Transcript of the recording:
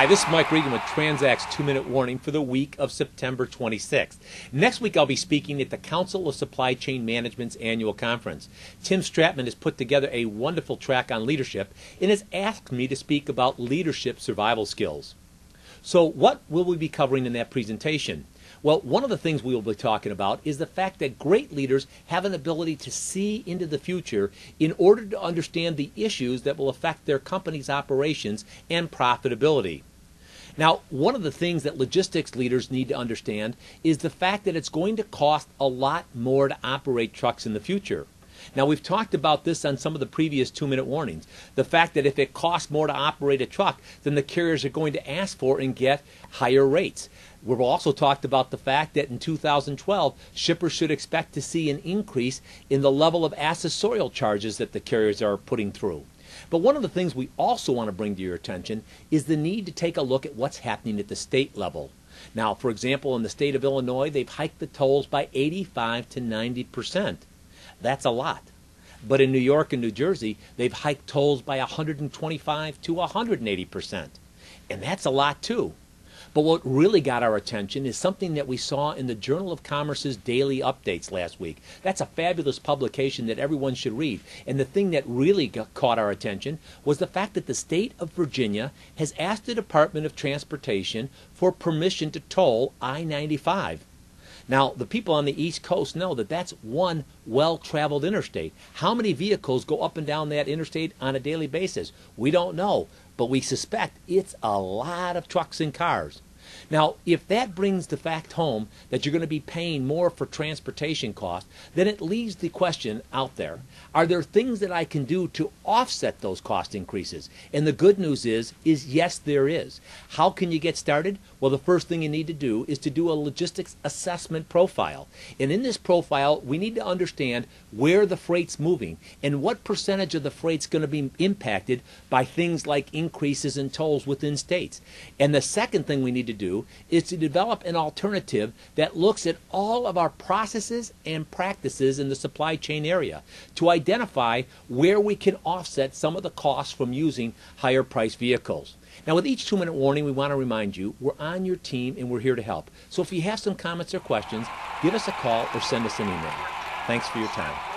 Hi, this is Mike Regan with Transact's 2-Minute Warning for the week of September 26th. Next week, I'll be speaking at the Council of Supply Chain Management's annual conference. Tim Stratman has put together a wonderful track on leadership and has asked me to speak about leadership survival skills. So what will we be covering in that presentation? Well, one of the things we will be talking about is the fact that great leaders have an ability to see into the future in order to understand the issues that will affect their company's operations and profitability. Now, one of the things that logistics leaders need to understand is the fact that it's going to cost a lot more to operate trucks in the future. Now, we've talked about this on some of the previous 2-minute warnings. The fact that if it costs more to operate a truck, then the carriers are going to ask for and get higher rates. We've also talked about the fact that in 2012, shippers should expect to see an increase in the level of accessorial charges that the carriers are putting through. But one of the things we also want to bring to your attention is the need to take a look at what's happening at the state level. Now, for example, in the state of Illinois, they've hiked the tolls by 85 to 90%. That's a lot. But in New York and New Jersey, they've hiked tolls by 125 to 180%. And that's a lot too. But what really got our attention is something that we saw in the Journal of Commerce's daily updates last week. That's a fabulous publication that everyone should read. And the thing that really caught our attention was the fact that the state of Virginia has asked the Department of Transportation for permission to toll I-95. Now, the people on the East Coast know that that's one well-traveled interstate. How many vehicles go up and down that interstate on a daily basis? We don't know, but we suspect it's a lot of trucks and cars. Now, if that brings the fact home that you're going to be paying more for transportation costs, then it leaves the question out there. Are there things that I can do to offset those cost increases? And the good news is yes, there is. How can you get started? Well, the first thing you need to do is to do a logistics assessment profile. And in this profile, we need to understand where the freight's moving and what percentage of the freight's going to be impacted by things like increases in tolls within states. And the second thing we need to do is to develop an alternative that looks at all of our processes and practices in the supply chain area to identify where we can offset some of the costs from using higher priced vehicles. Now, with each 2-minute warning, we want to remind you we're on your team and we're here to help. So if you have some comments or questions, give us a call or send us an email. Thanks for your time.